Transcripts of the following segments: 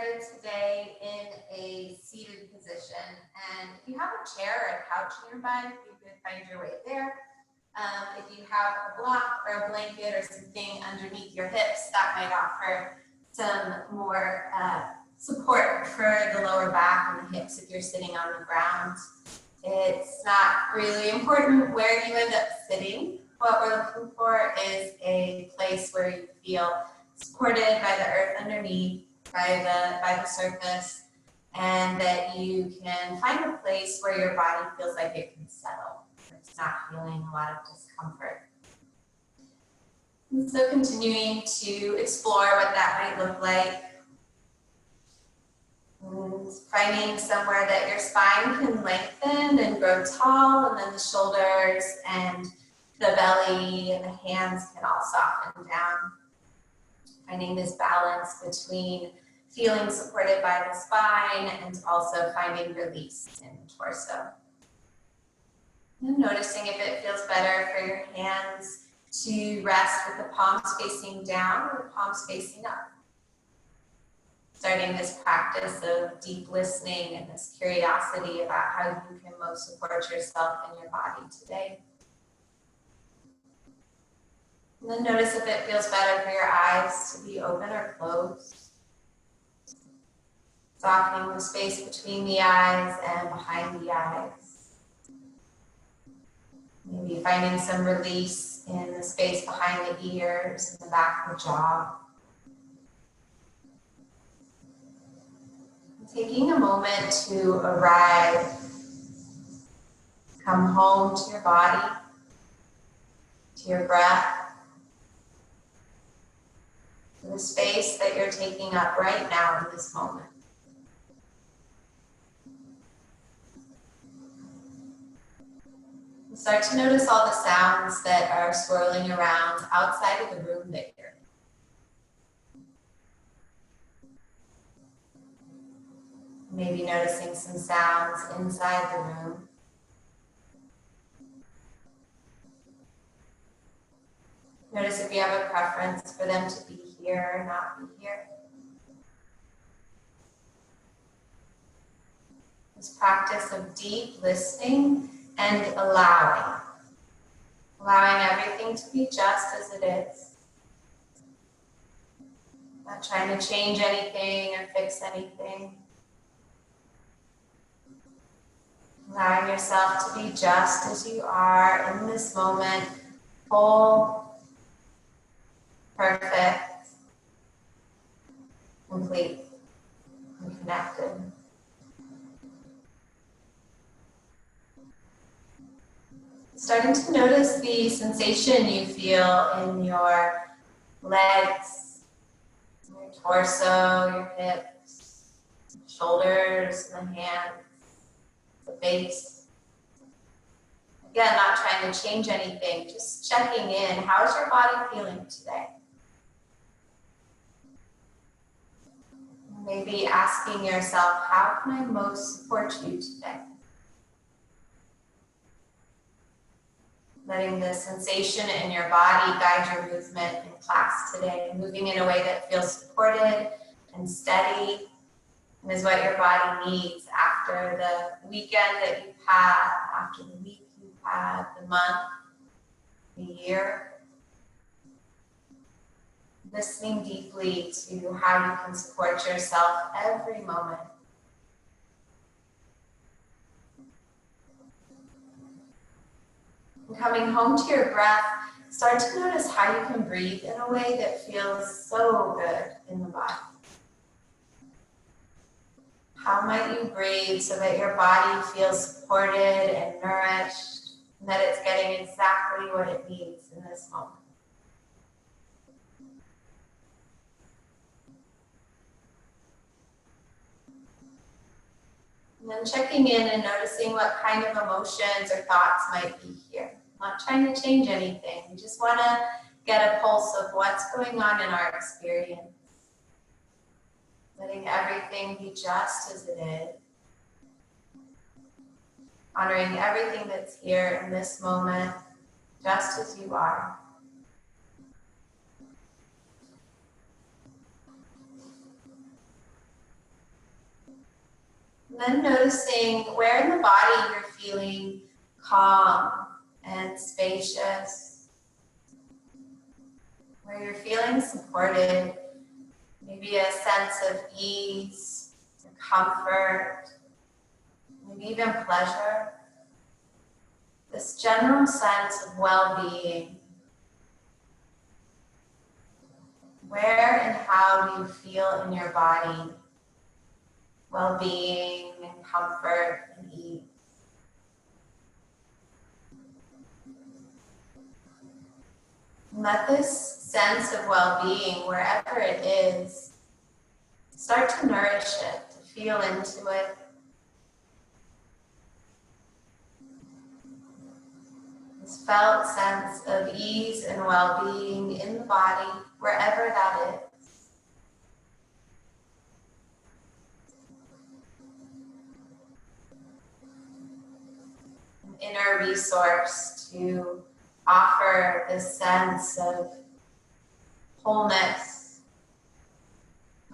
started today in a seated position. And if you have a chair or a couch nearby, you could find your way there. If you have a block or a blanket or something underneath your hips, that might offer some more support for the lower back and the hips if you're sitting on the ground. It's not really important where you end up sitting. What we're looking for is a place where you feel supported by the earth underneath, by the surface, and that you can find a place where your body feels like it can settle. It's not feeling a lot of discomfort. And so continuing to explore what that might look like. And finding somewhere that your spine can lengthen and grow tall, and then the shoulders and the belly and the hands can all soften down. Finding this balance between feeling supported by the spine and also finding release in the torso. And noticing if it feels better for your hands to rest with the palms facing down or the palms facing up. Starting this practice of deep listening and this curiosity about how you can most support yourself and your body today. And then notice if it feels better for your eyes to be open or closed. Softening the space between the eyes and behind the eyes. Maybe finding some release in the space behind the ears and the back of the jaw. Taking a moment to arrive, come home to your body, to your breath, to the space that you're taking up right now in this moment. And start to notice all the sounds that are swirling around outside of the room that you're in. Maybe noticing some sounds inside the room. Notice if you have a preference for them to be here or not be here. This practice of deep listening and allowing. Allowing everything to be just as it is. Not trying to change anything or fix anything. Allowing yourself to be just as you are in this moment, whole, perfect, complete, and connected. Starting to notice the sensation you feel in your legs, your torso, your hips, shoulders, and the hands. The face. Again, not trying to change anything, just checking in. How is your body feeling today? Maybe asking yourself, how can I most support you today? Letting the sensation in your body guide your movement in class today, moving in a way that feels supported and steady, and is what your body needs after the weekend that you've had, after the week you've had, the month, the year. Listening deeply to how you can support yourself every moment. And coming home to your breath, start to notice how you can breathe in a way that feels so good in the body. How might you breathe so that your body feels supported and nourished, and that it's getting exactly what it needs in this moment? And then checking in and noticing what kind of emotions or thoughts might be here. Not trying to change anything. We just want to get a pulse of what's going on in our experience. Letting everything be just as it is. Honoring everything that's here in this moment, just as you are. And then noticing where in the body you're feeling calm and spacious, where you're feeling supported, maybe a sense of ease, or comfort, maybe even pleasure. This general sense of well-being. Where and how do you feel in your body? Well-being and comfort and ease. And let this sense of well-being, wherever it is, start to nourish it, to feel into it. This felt sense of ease and well-being in the body, wherever that is. An inner resource to offer this sense of wholeness,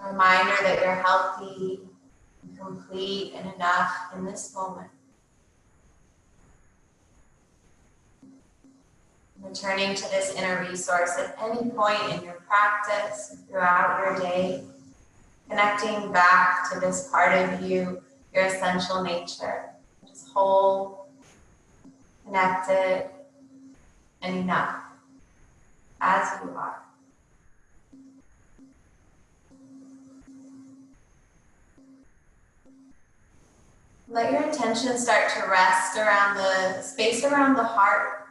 a reminder that you're healthy, and complete, and enough in this moment. Returning to this inner resource at any point in your practice, throughout your day, connecting back to this part of you, your essential nature, just whole, connected, and enough as you are. Let your attention start to rest around the space around the heart.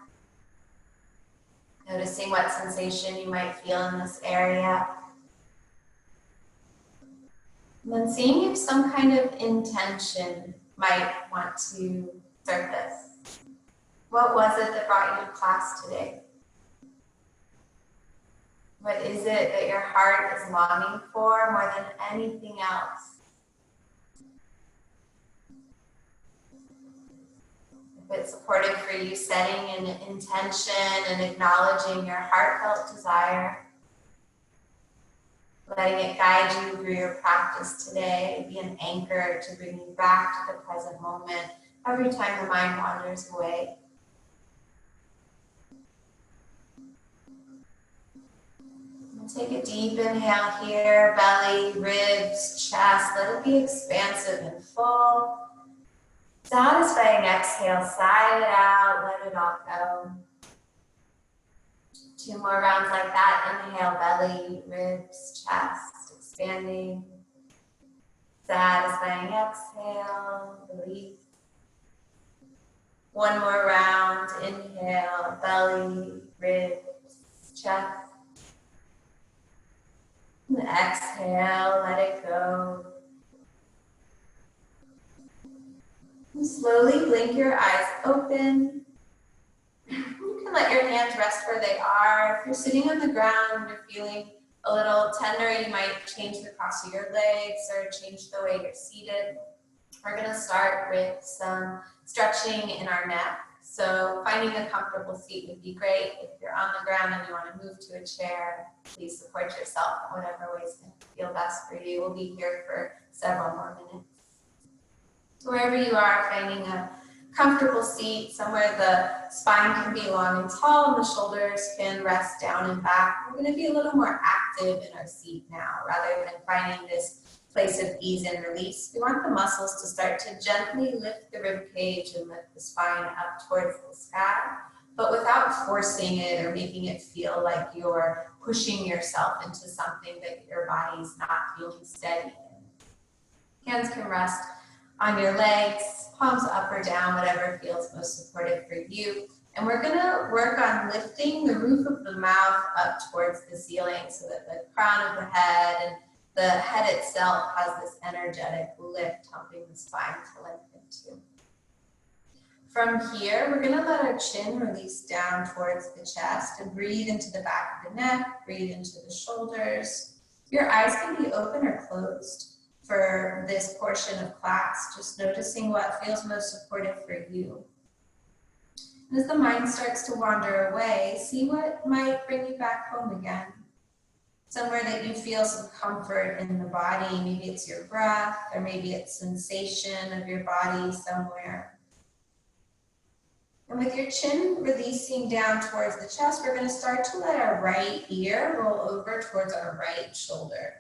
Noticing what sensation you might feel in this area. And then seeing if some kind of intention might want to surface. What was it that brought you to class today? What is it that your heart is longing for more than anything else? If it's supportive for you, setting an intention and acknowledging your heartfelt desire, letting it guide you through your practice today, be an anchor to bring you back to the present moment every time the mind wanders away. And take a deep inhale here, belly, ribs, chest, let it be expansive and full. Satisfying exhale, sigh it out, let it all go. 2 more rounds like that. Inhale, belly, ribs, chest, expanding. Satisfying exhale, release. 1 more round. Inhale, belly, ribs, chest. And exhale, let it go. And slowly blink your eyes open. You can let your hands rest where they are. If you're sitting on the ground and you're feeling a little tender, you might change the cross of your legs or change the way you're seated. We're going to start with some stretching in our neck. So finding a comfortable seat would be great. If you're on the ground and you want to move to a chair, please support yourself in whatever ways feel best for you. We'll be here for several more minutes. So wherever you are, finding a comfortable seat, somewhere the spine can be long and tall and the shoulders can rest down and back. We're going to be a little more active in our seat now, rather than finding this place of ease and release. We want the muscles to start to gently lift the rib cage and lift the spine up towards the sky, but without forcing it or making it feel like you're pushing yourself into something that your body's not feeling steady in. Hands can rest on your legs, palms up or down, whatever feels most supportive for you. And we're gonna work on lifting the roof of the mouth up towards the ceiling so that the crown of the head and the head itself has this energetic lift, helping the spine to lengthen too. From here, we're gonna let our chin release down towards the chest and breathe into the back of the neck, breathe into the shoulders. Your eyes can be open or closed for this portion of class, just noticing what feels most supportive for you. And as the mind starts to wander away, see what might bring you back home again. somewhere that you feel some comfort in the body. Maybe it's your breath, or maybe it's sensation of your body somewhere. And with your chin releasing down towards the chest, we're going to start to let our right ear roll over towards our right shoulder.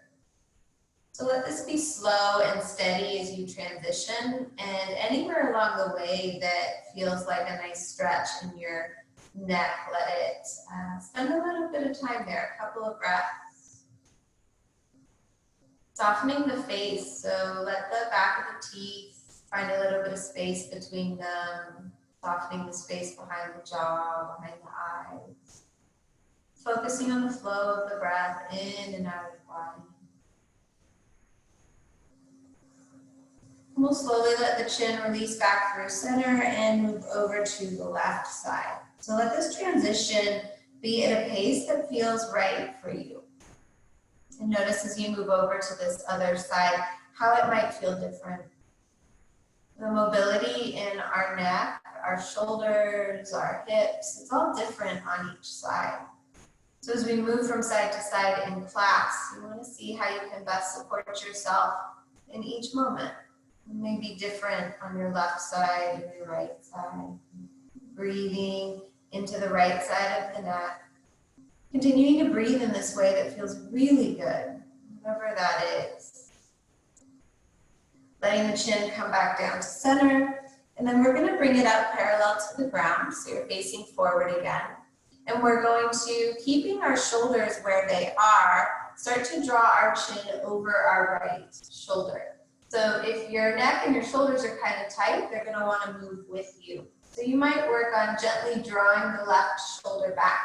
So let this be slow and steady as you transition, and anywhere along the way that feels like a nice stretch in your neck, let it spend a little bit of time there, a couple of breaths. Softening the face, so let the back of the teeth find a little bit of space between them, softening the space behind the jaw, behind the eyes. Focusing on the flow of the breath in and out of the body. We'll slowly let the chin release back through center and move over to the left side. So let this transition be at a pace that feels right for you. And notice as you move over to this other side, how it might feel different. The mobility in our neck, our shoulders, our hips, it's all different on each side. So as we move from side to side in class, you want to see how you can best support yourself in each moment. It may be different on your left side or your right side. Breathing into the right side of the neck. Continuing to breathe in this way that feels really good, whatever that is. Letting the chin come back down to center. And then we're going to bring it up parallel to the ground, so you're facing forward again. And we're going to, keeping our shoulders where they are, start to draw our chin over our right shoulder. So if your neck and your shoulders are kind of tight, they're going to want to move with you. So you might work on gently drawing the left shoulder back.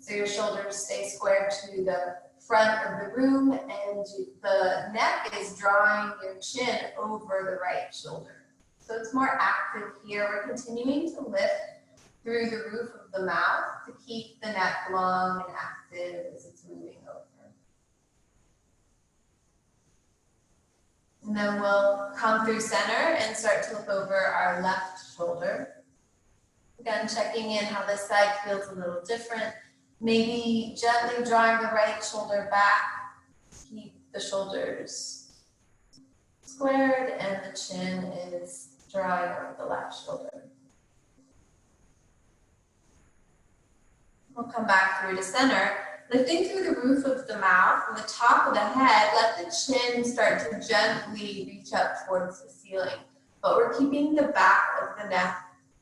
So your shoulders stay square to the front of the room, and the neck is drawing your chin over the right shoulder. So it's more active here. We're continuing to lift through the roof of the mouth to keep the neck long and active as it's moving over. And then we'll come through center and start to look over our left shoulder. Again, checking in how this side feels a little different. Maybe gently drawing the right shoulder back. Keep the shoulders squared and the chin is drawing over the left shoulder. We'll come back through to center. Lifting through the roof of the mouth and the top of the head, let the chin start to gently reach up towards the ceiling. But we're keeping the back of the neck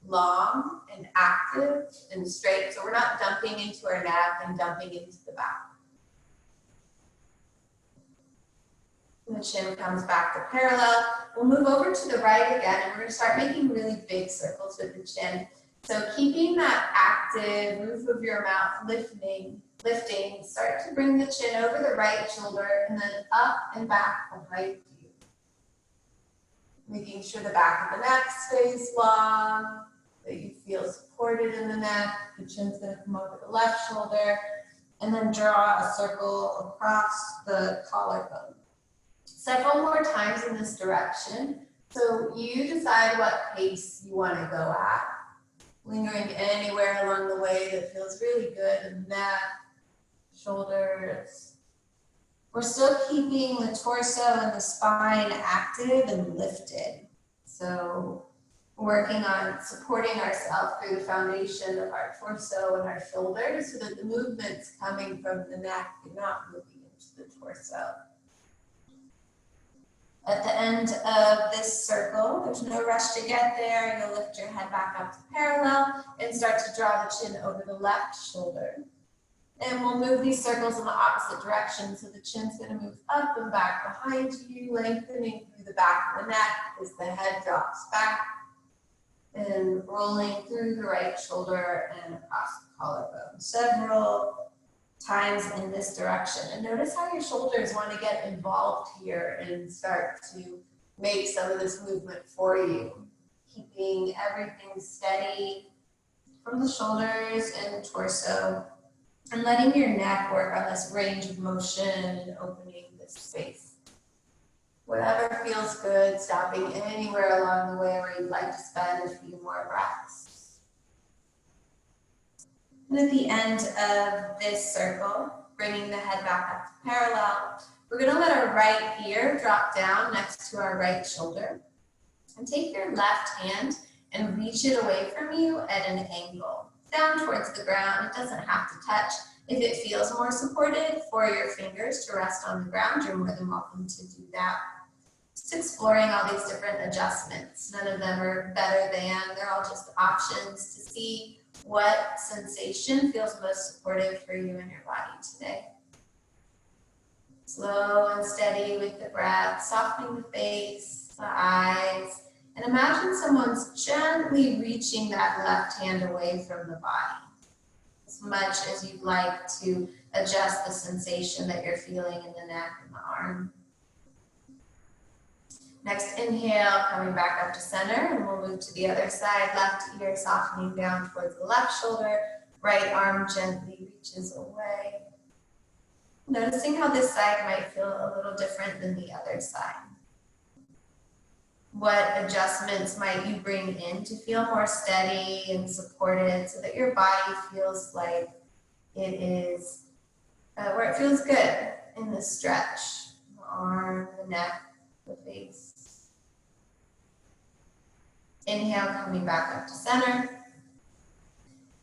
long and active and straight, so we're not dumping into our neck and dumping into the back. And the chin comes back to parallel. We'll move over to the right again, and we're going to start making really big circles with the chin. So keeping that active roof of your mouth lifting, start to bring the chin over the right shoulder and then up and back behind you. Making sure the back of the neck stays long, that you feel supported in the neck. The chin's going to come over the left shoulder, and then draw a circle across the collarbone. Several more times in this direction. So you decide what pace you want to go at. Lingering anywhere along the way that feels really good in the neck, shoulders. We're still keeping the torso and the spine active and lifted. So working on supporting ourselves through the foundation of our torso and our shoulders so that the movement's coming from the neck and not moving into the torso. At the end of this circle, there's no rush to get there. You'll lift your head back up to parallel and start to draw the chin over the left shoulder. And we'll move these circles in the opposite direction. So the chin's going to move up and back behind you, lengthening through the back of the neck as the head drops back and rolling through the right shoulder and across the collarbone. Several times in this direction. And notice how your shoulders want to get involved here and start to make some of this movement for you. Keeping everything steady from the shoulders and the torso, and letting your neck work on this range of motion and opening this space. Whatever feels good, stopping anywhere along the way where you'd like to spend a few more breaths. And at the end of this circle, bringing the head back up to parallel. We're going to let our right ear drop down next to our right shoulder. And take your left hand and reach it away from you at an angle, down towards the ground. It doesn't have to touch. If it feels more supported for your fingers to rest on the ground, you're more than welcome to do that. Just exploring all these different adjustments. None of them are better than, they're all just options to see what sensation feels most supportive for you and your body today. Slow and steady with the breath, softening the face, the eyes, and imagine someone's gently reaching that left hand away from the body. As much as you'd like to adjust the sensation that you're feeling in the neck and the arm. Next inhale, coming back up to center, and we'll move to the other side. Left ear softening down towards the left shoulder. Right arm gently reaches away. Noticing how this side might feel a little different than the other side. What adjustments might you bring in to feel more steady and supported so that your body feels like it is where it feels good in the stretch, the arm, the neck, the face. Inhale, coming back up to center.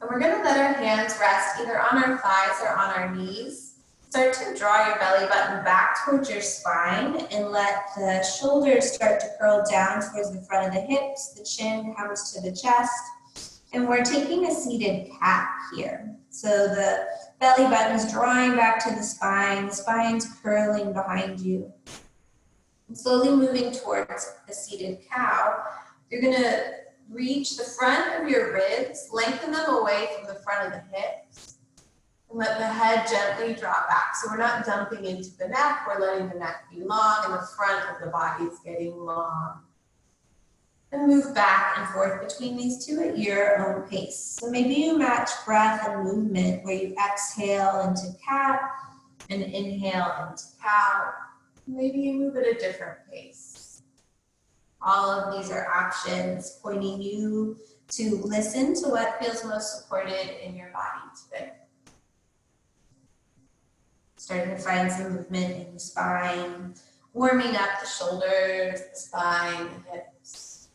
And we're going to let our hands rest either on our thighs or on our knees. Start to draw your belly button back towards your spine and let the shoulders start to curl down towards the front of the hips. The chin comes to the chest. And we're taking a seated cat here. So the belly button's drawing back to the spine's curling behind you. And slowly moving towards a seated cow, you're going to reach the front of your ribs, lengthen them away from the front of the hips. Let the head gently drop back. So we're not dumping into the neck, we're letting the neck be long and the front of the body is getting long. And move back and forth between these two at your own pace. So maybe you match breath and movement where you exhale into cat and inhale into cow. Maybe you move at a different pace. All of these are options pointing you to listen to what feels most supported in your body today. Starting to find some movement in the spine, warming up the shoulders, the spine, the hips.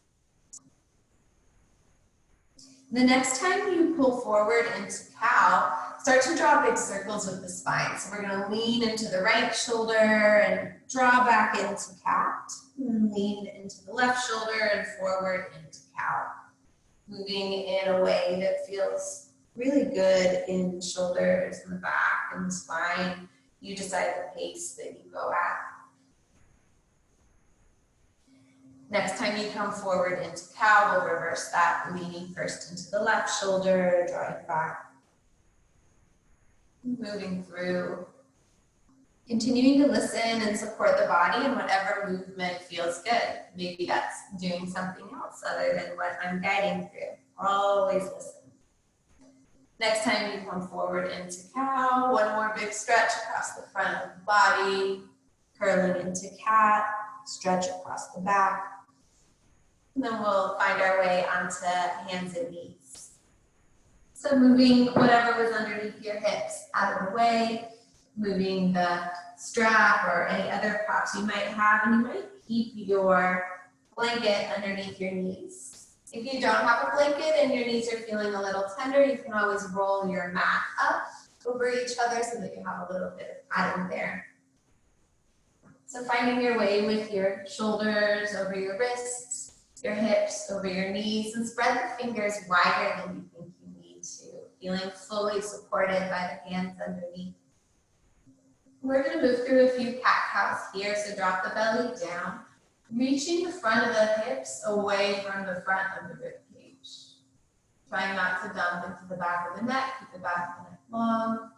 The next time you pull forward into cow, start to draw big circles with the spine. So we're going to lean into the right shoulder and draw back into cat. And lean into the left shoulder and forward into cow. Moving in a way that feels really good in the shoulders and the back and the spine. You decide the pace that you go at. Next time you come forward into cow, we'll reverse that, leaning first into the left shoulder, drawing back. Moving through. Continuing to listen and support the body in whatever movement feels good. Maybe that's doing something else other than what I'm guiding through. Always listen. Next time you come forward into cow, one more big stretch across the front of the body, curling into cat, stretch across the back. And then we'll find our way onto hands and knees. So moving whatever was underneath your hips out of the way, moving the strap or any other props you might have, and you might keep your blanket underneath your knees. If you don't have a blanket and your knees are feeling a little tender, you can always roll your mat up over each other so that you have a little bit of padding there. So finding your way with your shoulders over your wrists, your hips over your knees, and spread the fingers wider than you think you need to, feeling fully supported by the hands underneath. We're going to move through a few cat-cows here, so drop the belly down. Reaching the front of the hips away from the front of the rib cage. Trying not to dump into the back of the neck, keep the back of the neck long.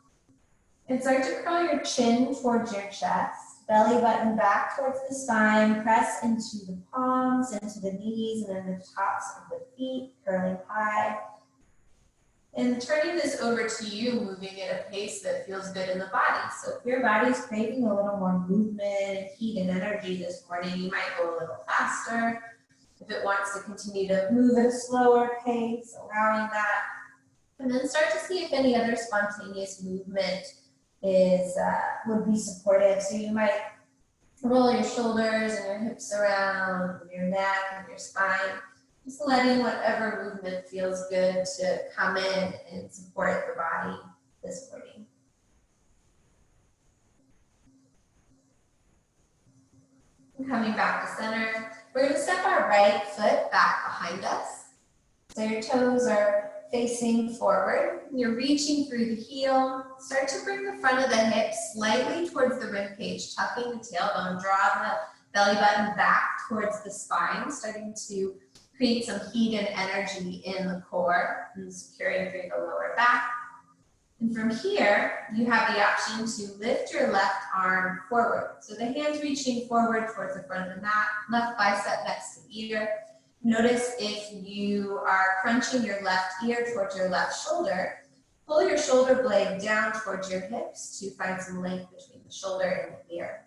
And start to curl your chin towards your chest, belly button back towards the spine, press into the palms, into the knees, and then the tops of the feet, curling high. And turning this over to you, moving at a pace that feels good in the body. So if your body's craving a little more movement, heat, and energy this morning, you might go a little faster. If it wants to continue to move at a slower pace, allowing that. And then start to see if any other spontaneous movement would be supportive. So you might roll your shoulders and your hips around, and your neck and your spine, just letting whatever movement feels good to come in and support the body this morning. And coming back to center, we're going to step our right foot back behind us. So your toes are facing forward. You're reaching through the heel. Start to bring the front of the hips slightly towards the rib cage, tucking the tailbone. Draw the belly button back towards the spine, starting to create some heat and energy in the core and securing through the lower back. And from here, you have the option to lift your left arm forward. So the hands reaching forward towards the front of the mat, left bicep next to ear. Notice if you are crunching your left ear towards your left shoulder, pull your shoulder blade down towards your hips to find some length between the shoulder and the ear.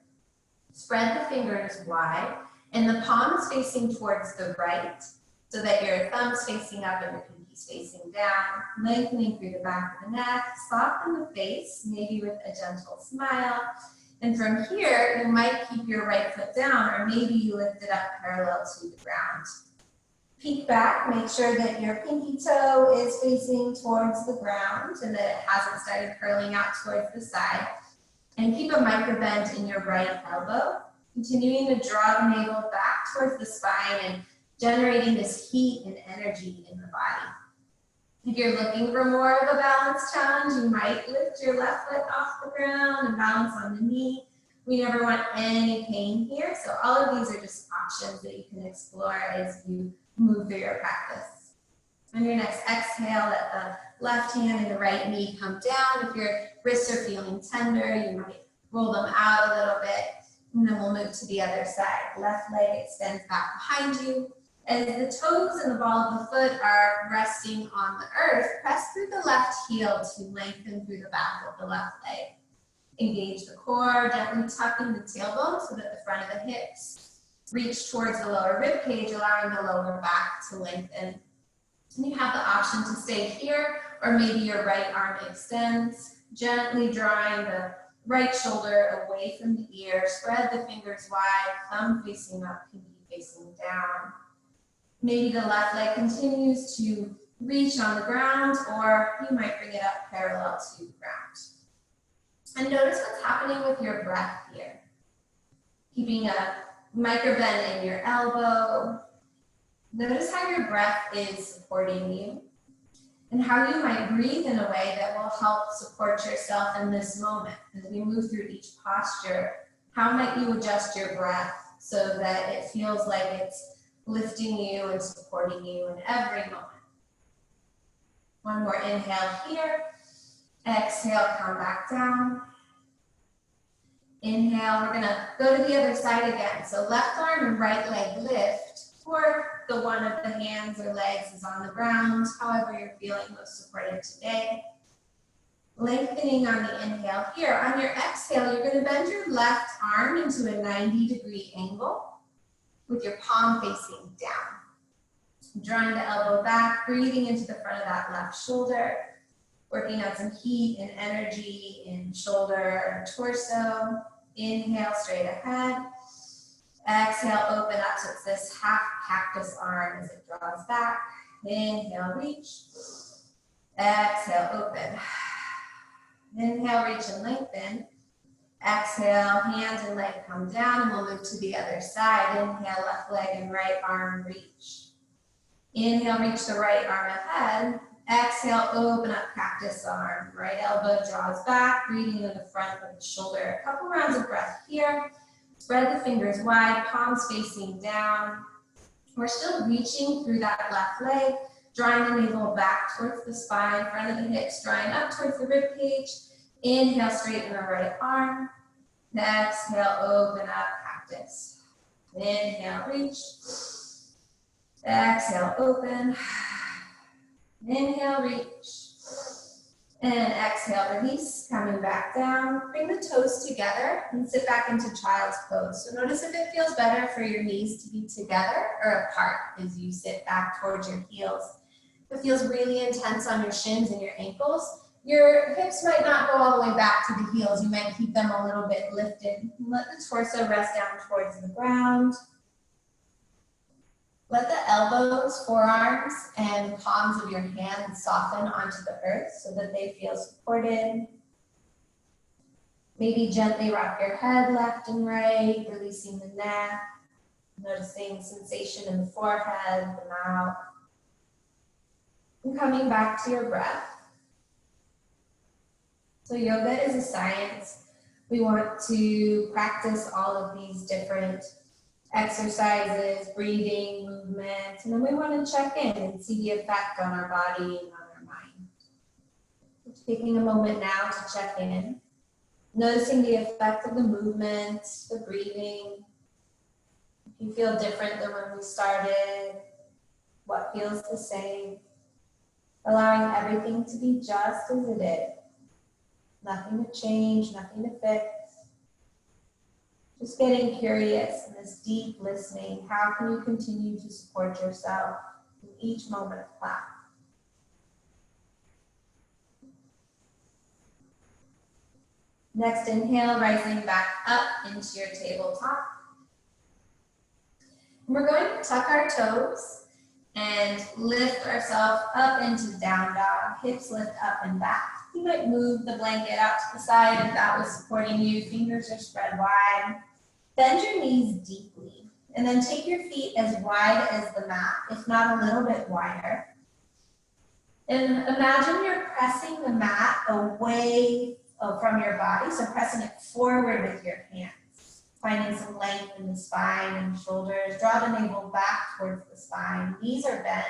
Spread the fingers wide and the palms facing towards the right so that your thumb's facing up and your pinky's facing down, lengthening through the back of the neck, soften the face, maybe with a gentle smile. And from here, you might keep your right foot down or maybe you lift it up parallel to the ground. Peek back, make sure that your pinky toe is facing towards the ground and that it hasn't started curling out towards the side. And keep a micro bend in your right elbow, continuing to draw the navel back towards the spine and generating this heat and energy in the body. If you're looking for more of a balance challenge, you might lift your left foot off the ground and balance on the knee. We never want any pain here, so all of these are just options that you can explore as you move through your practice. On your next exhale, let the left hand and the right knee come down. If your wrists are feeling tender, you might roll them out a little bit, and then we'll move to the other side. Left leg extends back behind you. As the toes and the ball of the foot are resting on the earth, press through the left heel to lengthen through the back of the left leg. Engage the core, gently tucking the tailbone so that the front of the hips reach towards the lower rib cage, allowing the lower back to lengthen. And you have the option to stay here, or maybe your right arm extends, gently drawing the right shoulder away from the ear. Spread the fingers wide, thumb facing up, pinky facing down. Maybe the left leg continues to reach on the ground, or you might bring it up parallel to the ground. And notice what's happening with your breath here. Keeping a micro bend in your elbow. Notice how your breath is supporting you and how you might breathe in a way that will help support yourself in this moment. As we move through each posture, how might you adjust your breath so that it feels like it's lifting you and supporting you in every moment. One more inhale here. Exhale, come back down. Inhale, we're gonna go to the other side again. So left arm and right leg lift, or the one of the hands or legs is on the ground, however you're feeling most supported today. Lengthening on the inhale here. On your exhale, you're gonna bend your left arm into a 90-degree angle with your palm facing down. Drawing the elbow back, breathing into the front of that left shoulder, working on some heat and energy in shoulder and torso. Inhale, straight ahead. Exhale, open up, so it's this half cactus arm as it draws back. Inhale, reach. Exhale, open. Inhale, reach and lengthen. Exhale, hands and leg come down, and we'll move to the other side. Inhale, left leg and right arm reach. Inhale, reach the right arm ahead. Exhale, open up cactus arm. Right elbow draws back, breathing in the front of the shoulder. A couple rounds of breath here. Spread the fingers wide, palms facing down. We're still reaching through that left leg, drawing the navel back towards the spine, front of the hips, drawing up towards the rib cage. Inhale, straighten the right arm. Exhale, open up cactus. Inhale, reach. Exhale, open. Inhale, reach. And exhale, release, coming back down. Bring the toes together and sit back into child's pose. So notice if it feels better for your knees to be together or apart as you sit back towards your heels. If it feels really intense on your shins and your ankles, Your hips might not go all the way back to the heels. You might keep them a little bit lifted. Let the torso rest down towards the ground. Let the elbows, forearms, and palms of your hands soften onto the earth so that they feel supported. Maybe gently rock your head left and right, releasing the neck, noticing sensation in the forehead, the mouth, and coming back to your breath. So yoga is a science. We want to practice all of these different exercises, breathing, movement, and then we want to check in and see the effect on our body and on our mind. Taking a moment now to check in, noticing the effect of the movement, the breathing. If you feel different than when we started, what feels the same, allowing everything to be just as it is. Nothing to change, nothing to fix. Just getting curious in this deep listening. How can you continue to support yourself in each moment of class? Next inhale, rising back up into your tabletop. We're going to tuck our toes and lift ourselves up into down dog. Hips lift up and back. You might move the blanket out to the side if that was supporting you. Fingers are spread wide. Bend your knees deeply. And then take your feet as wide as the mat, if not a little bit wider. And imagine you're pressing the mat away from your body, so pressing it forward with your hands. Finding some length in the spine and shoulders. Draw the navel back towards the spine. Knees are bent.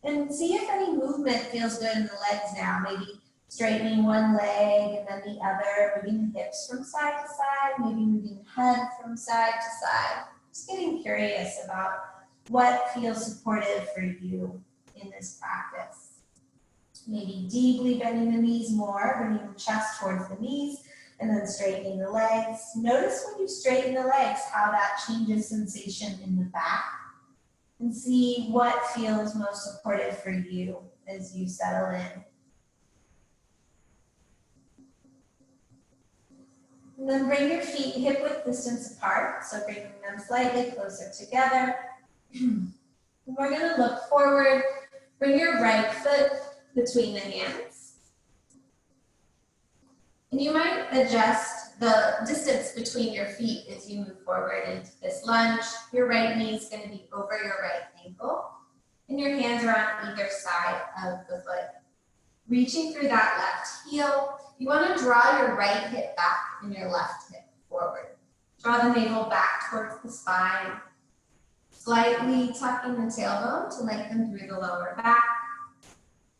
And see if any movement feels good in the legs now. Maybe straightening one leg and then the other, moving the hips from side to side, maybe moving the head from side to side. Just getting curious about what feels supportive for you in this practice. Maybe deeply bending the knees more, bringing the chest towards the knees, and then straightening the legs. Notice when you straighten the legs, how that changes sensation in the back, and see what feels most supportive for you as you settle in. And then bring your feet hip width distance apart, so bringing them slightly closer together. And we're going to look forward. Bring your right foot between the hands. And you might adjust the distance between your feet as you move forward into this lunge. Your right knee is going to be over your right ankle, and your hands are on either side of the foot. Reaching through that left heel, you want to draw your right hip back and your left hip forward. Draw the navel back towards the spine, slightly tucking the tailbone to lengthen through the lower back.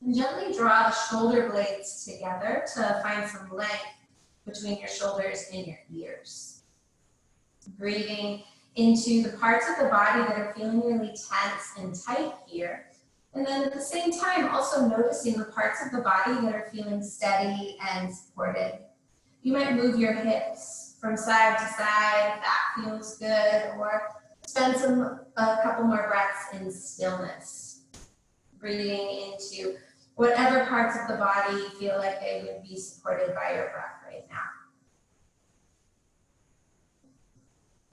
And gently draw the shoulder blades together to find some length between your shoulders and your ears. Breathing into the parts of the body that are feeling really tense and tight here. And then at the same time, also noticing the parts of the body that are feeling steady and supported. You might move your hips from side to side if that feels good, or spend a couple more breaths in stillness. Breathing into whatever parts of the body feel like they would be supported by your breath right now.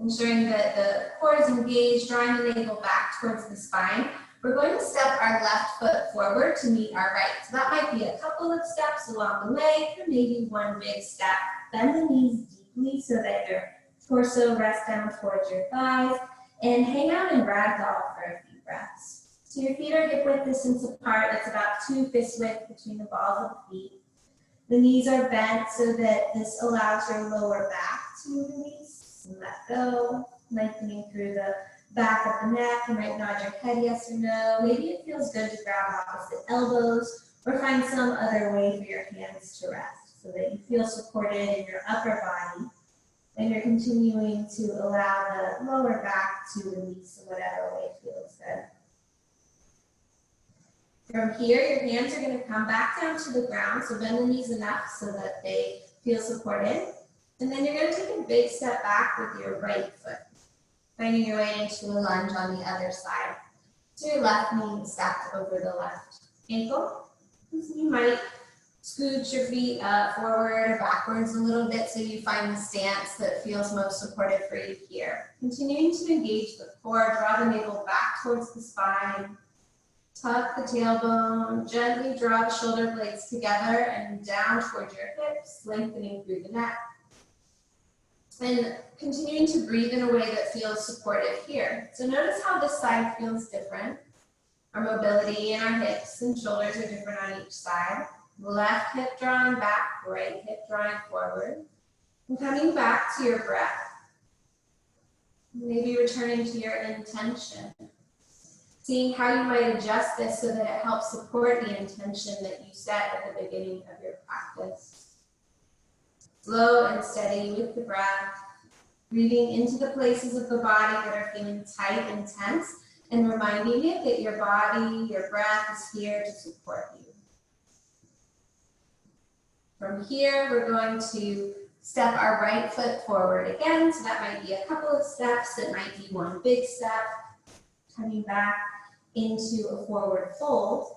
Ensuring that the core is engaged, drawing the navel back towards the spine. We're going to step our left foot forward to meet our right. So that might be a couple of steps along the way, or maybe one big step. Bend the knees deeply so that your torso rests down towards your thighs, and hang out in ragdoll for a few breaths. So your feet are hip width distance apart. That's about 2 fist width between the balls of the feet. The knees are bent so that this allows your lower back to release and let go, lengthening through the back of the neck. You might nod your head yes or no. Maybe it feels good to grab opposite elbows or find some other way for your hands to rest so that you feel supported in your upper body and you're continuing to allow the lower back to release in whatever way feels good. From here, your hands are going to come back down to the ground, so bend the knees enough so that they feel supported. And then you're going to take a big step back with your right foot, finding your way into a lunge on the other side. So your left knee stacked over the left ankle. So you might Scooch your feet forward or backwards a little bit so you find the stance that feels most supportive for you here. Continuing to engage the core, draw the navel back towards the spine. Tuck the tailbone, gently draw the shoulder blades together and down towards your hips, lengthening through the neck. And continuing to breathe in a way that feels supportive here. So notice how this side feels different. Our mobility in our hips and shoulders are different on each side. Left hip drawing back, right hip drawing forward. And coming back to your breath. Maybe returning to your intention. Seeing how you might adjust this so that it helps support the intention that you set at the beginning of your practice. Slow and steady with the breath, breathing into the places of the body that are feeling tight and tense, and reminding it that your body, your breath is here to support you. From here, we're going to step our right foot forward again. So that might be a couple of steps. It might be one big step. Coming back into a forward fold.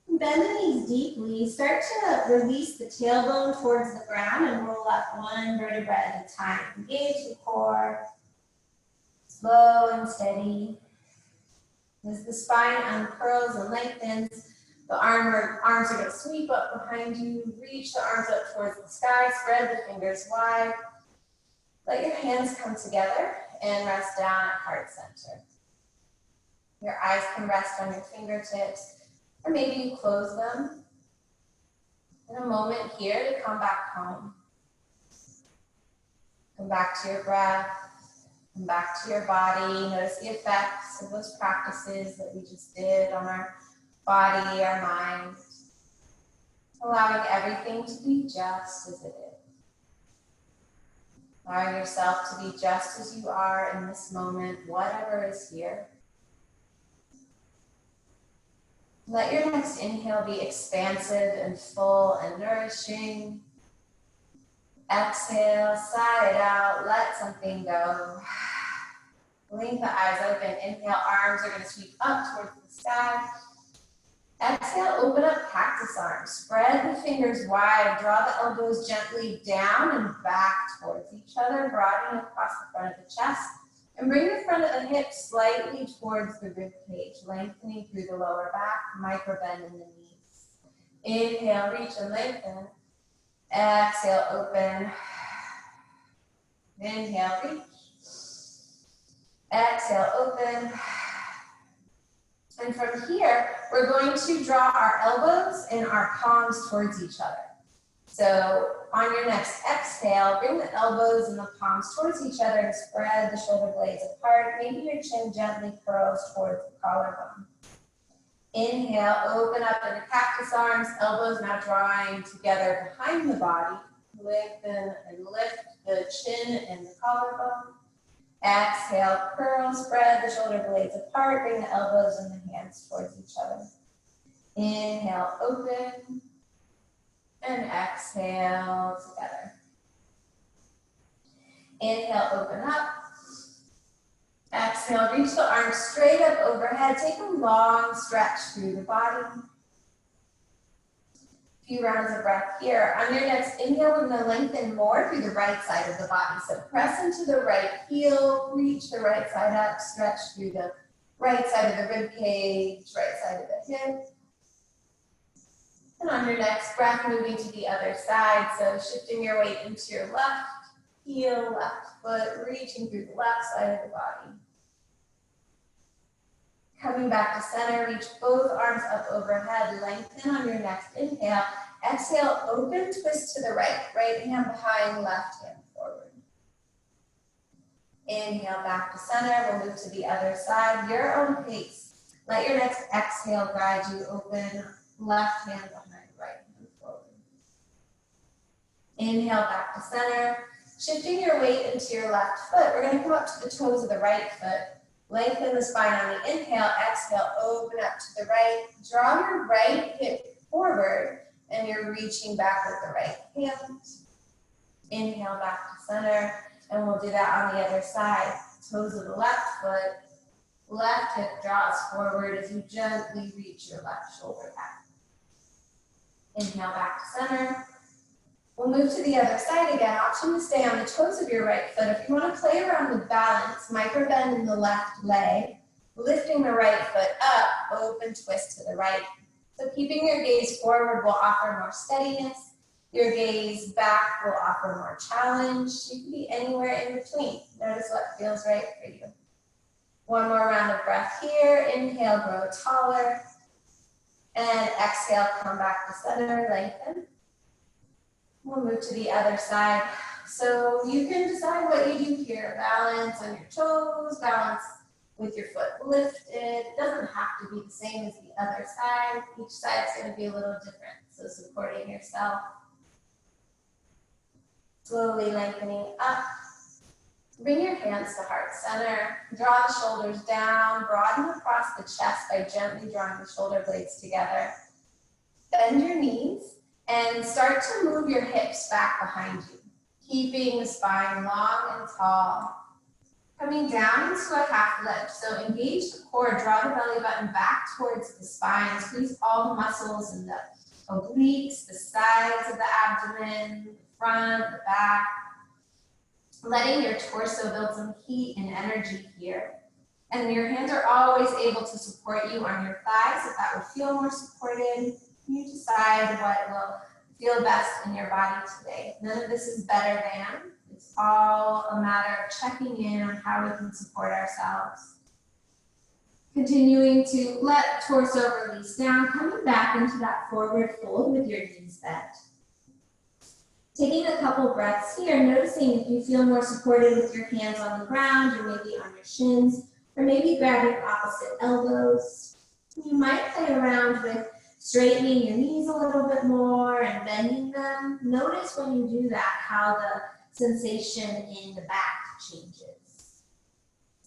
Bend the knees deeply. Start to release the tailbone towards the ground and roll up one vertebra at a time. Engage the core. Slow and steady. As the spine uncurls and lengthens, the arms are going to sweep up behind you. Reach the arms up towards the sky. Spread the fingers wide. Let your hands come together and rest down at heart center. Your eyes can rest on your fingertips, or maybe you close them. In a moment here to come back home. Come back to your breath, come back to your body. Notice the effects of those practices that we just did on our body, our mind. Allowing everything to be just as it is. Allowing yourself to be just as you are in this moment, whatever is here. Let your next inhale be expansive and full and nourishing. Exhale, sigh it out, let something go. Blink the eyes open. Inhale, arms are going to sweep up towards the sky. Exhale, open up cactus arms. Spread the fingers wide. Draw the elbows gently down and back towards each other, broadening across the front of the chest. And bring the front of the hips slightly towards the rib cage, lengthening through the lower back, micro bend in the knees. Inhale, reach and lengthen. Exhale, open. Inhale, reach. Exhale, open. And from here, we're going to draw our elbows and our palms towards each other. So on your next exhale, bring the elbows and the palms towards each other and spread the shoulder blades apart. Maybe your chin gently curls towards the collarbone. Inhale, open up into cactus arms, elbows now drawing together behind the body. Lengthen and lift the chin and the collarbone. Exhale, curl, spread the shoulder blades apart, bring the elbows and the hands towards each other. Inhale, open, and exhale together. Inhale, open up. Exhale, reach the arms straight up overhead. Take a long stretch through the body. A few rounds of breath here. On your next inhale, we're going to lengthen more through the right side of the body. So press into the right heel, reach the right side up, stretch through the right side of the rib cage, right side of the hip. And on your next breath, moving to the other side. So shifting your weight into your left heel, left foot, reaching through the left side of the body. Coming back to center, reach both arms up overhead, lengthen on your next inhale. Exhale, open, twist to the right. Right hand behind, left hand forward. Inhale, back to center. We'll move to the other side, your own pace. Let your next exhale guide you open, left hand behind, right hand forward. Inhale, back to center. Shifting your weight into your left foot, we're going to come up to the toes of the right foot. Lengthen the spine on the inhale, exhale, open up to the right. Draw your right hip forward and you're reaching back with the right hand. Inhale, back to center, and we'll do that on the other side. Toes of the left foot, left hip draws forward as you gently reach your left shoulder back. Inhale back to center. We'll move to the other side again. Option to stay on the toes of your right foot. If you want to play around with balance, micro bend in the left leg, lifting the right foot up, open twist to the right. So keeping your gaze forward will offer more steadiness. Your gaze back will offer more challenge. You can be anywhere in between. Notice what feels right for you. One more round of breath here. Inhale, grow taller. And exhale, come back to center, lengthen. We'll move to the other side. So you can decide what you do here. Balance on your toes, balance with your foot lifted. It doesn't have to be the same as the other side. Each side is going to be a little different. So supporting yourself. Slowly lengthening up. Bring your hands to heart center. Draw the shoulders down. Broaden across the chest by gently drawing the shoulder blades together. Bend your knees. And start to move your hips back behind you, keeping the spine long and tall. Coming down into a half lift. So engage the core, draw the belly button back towards the spine. Squeeze all the muscles in the obliques, the sides of the abdomen, the front, the back. Letting your torso build some heat and energy here. And your hands are always able to support you on your thighs if that would feel more supported. You decide what will feel best in your body today. None of this is better than. It's all a matter of checking in on how we can support ourselves. Continuing to let torso release down, coming back into that forward fold with your knees bent. Taking a couple breaths here, noticing if you feel more supported with your hands on the ground or maybe on your shins, or maybe grabbing opposite elbows. You might play around with straightening your knees a little bit more and bending them. Notice when you do that how the sensation in the back changes.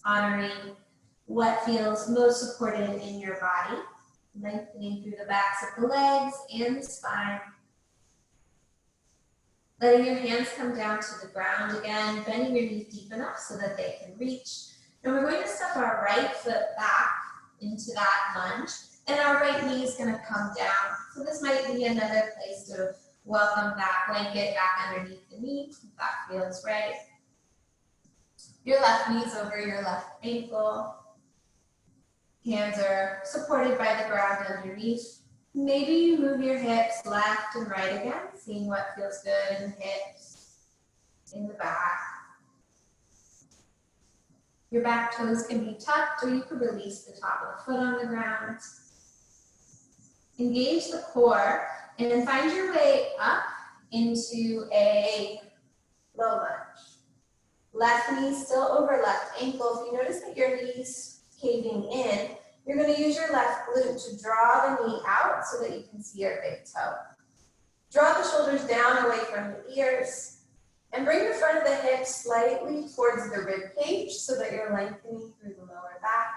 Honoring what feels most supported in your body. Lengthening through the backs of the legs and the spine. Letting your hands come down to the ground again, bending your knees deep enough so that they can reach. And we're going to step our right foot back into that lunge. And our right knee is going to come down. So this might be another place to welcome that blanket back underneath the knee, if that feels right. Your left knee is over your left ankle. Hands are supported by the ground underneath. Maybe you move your hips left and right again, seeing what feels good in the hips, in the back. Your back toes can be tucked, or you could release the top of the foot on the ground. Engage the core and find your way up into a low lunge. Left knee still over left ankle. If you notice that your knee's caving in, you're going to use your left glute to draw the knee out so that you can see your big toe. Draw the shoulders down away from the ears and bring the front of the hips slightly towards the rib cage so that you're lengthening through the lower back.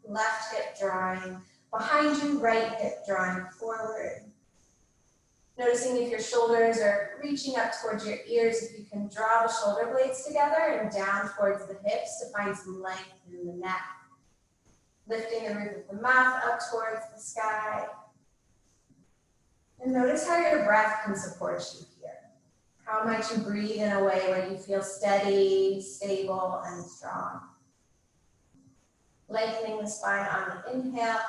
Left hip drawing behind you, right hip drawing forward. Noticing if your shoulders are reaching up towards your ears, if you can draw the shoulder blades together and down towards the hips to find some length in the neck. Lifting the roof of the mouth up towards the sky. And notice how your breath can support you here. How might you breathe in a way where you feel steady, stable, and strong. Lengthening the spine on the inhale.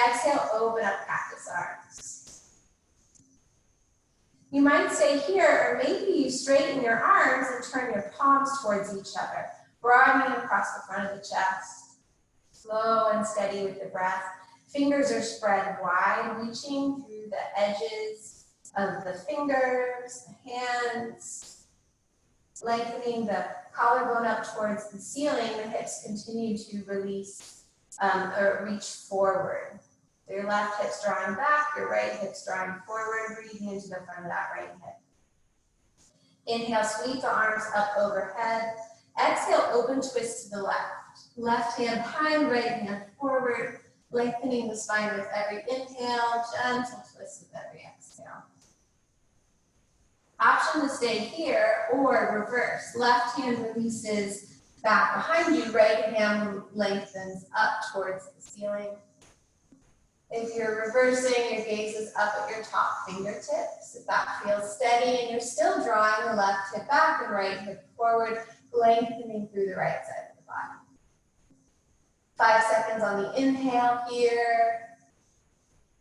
Exhale, open up cactus arms. You might stay here, or maybe you straighten your arms and turn your palms towards each other, broadening across the front of the chest. Slow and steady with the breath. Fingers are spread wide, reaching through the edges of the fingers, the hands. Lengthening the collarbone up towards the ceiling, the hips continue to release or reach forward. So your left hip's drawing back, your right hip's drawing forward, breathing into the front of that right hip. Inhale, sweep the arms up overhead. Exhale, open twist to the left. Left hand behind, right hand forward, lengthening the spine with every inhale, gentle twist with every exhale. Option to stay here or reverse. Left hand releases back behind you, right hand lengthens up towards the ceiling. If you're reversing, your gaze is up at your top fingertips. If that feels steady and you're still drawing the left hip back and right hip forward, lengthening through the right side of the body. 5 seconds on the inhale here.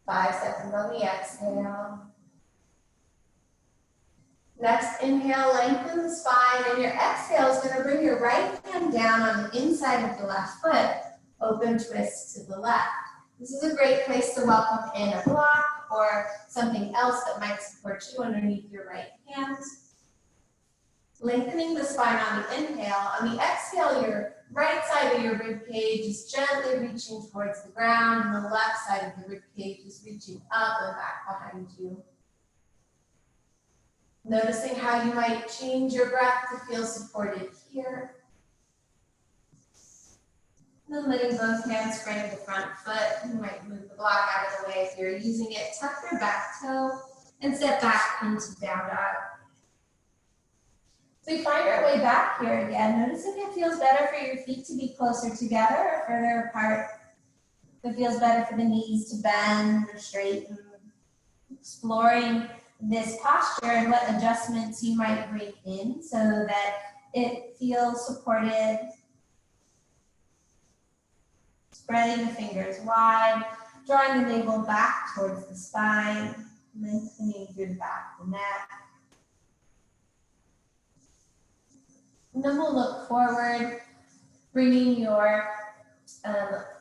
5 seconds on the exhale. Next inhale, lengthen the spine, and your exhale is going to bring your right hand down on the inside of the left foot. Open twist to the left. This is a great place to welcome in a block or something else that might support you underneath your right hand. Lengthening the spine on the inhale. On the exhale, your right side of your rib cage is gently reaching towards the ground, and the left side of the rib cage is reaching up and back behind you. Noticing how you might change your breath to feel supported here. And then letting both hands frame the front foot. You might move the block out of the way if you're using it. Tuck your back toe and step back into down dog. So we find our way back here again. Notice if it feels better for your feet to be closer together or further apart. If it feels better for the knees to bend or straighten. Exploring this posture and what adjustments you might bring in so that it feels supported. Spreading the fingers wide, drawing the navel back towards the spine, lengthening through the back of the neck. And then we'll look forward, bringing your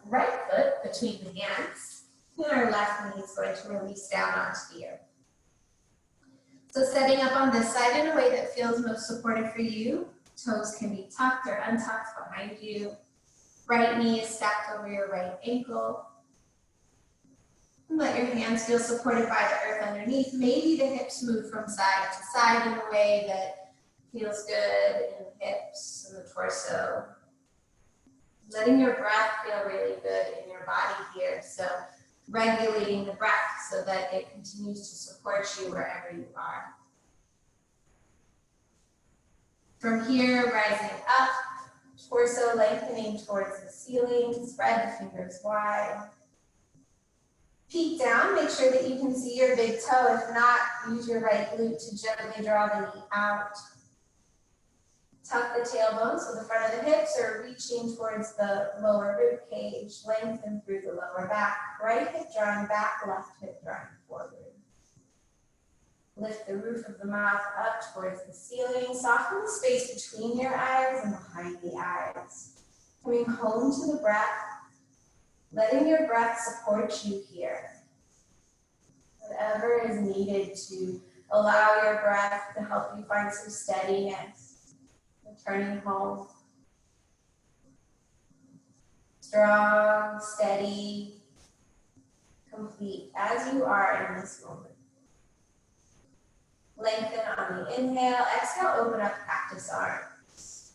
right foot between the hands, and our left knee is going to release down onto the earth. So setting up on this side in a way that feels most supportive for you. Toes can be tucked or untucked behind you. Right knee is stacked over your right ankle. And let your hands feel supported by the earth underneath. Maybe the hips move from side to side in a way that feels good in the hips and the torso. Letting your breath feel really good in your body here. So regulating the breath so that it continues to support you wherever you are. From here, rising up, torso lengthening towards the ceiling, spread the fingers wide. Peek down, make sure that you can see your big toe. If not, use your right glute to gently draw the knee out. Tuck the tailbone so the front of the hips are reaching towards the lower rib cage. Lengthen through the lower back. Right hip drawing back, left hip drawing forward. Lift the roof of the mouth up towards the ceiling. Soften the space between your eyes and behind the eyes. Coming home to the breath. Letting your breath support you here. Whatever is needed to allow your breath to help you find some steadiness. Returning home. Strong, steady, complete as you are in this moment. Lengthen on the inhale. Exhale, open up cactus arms.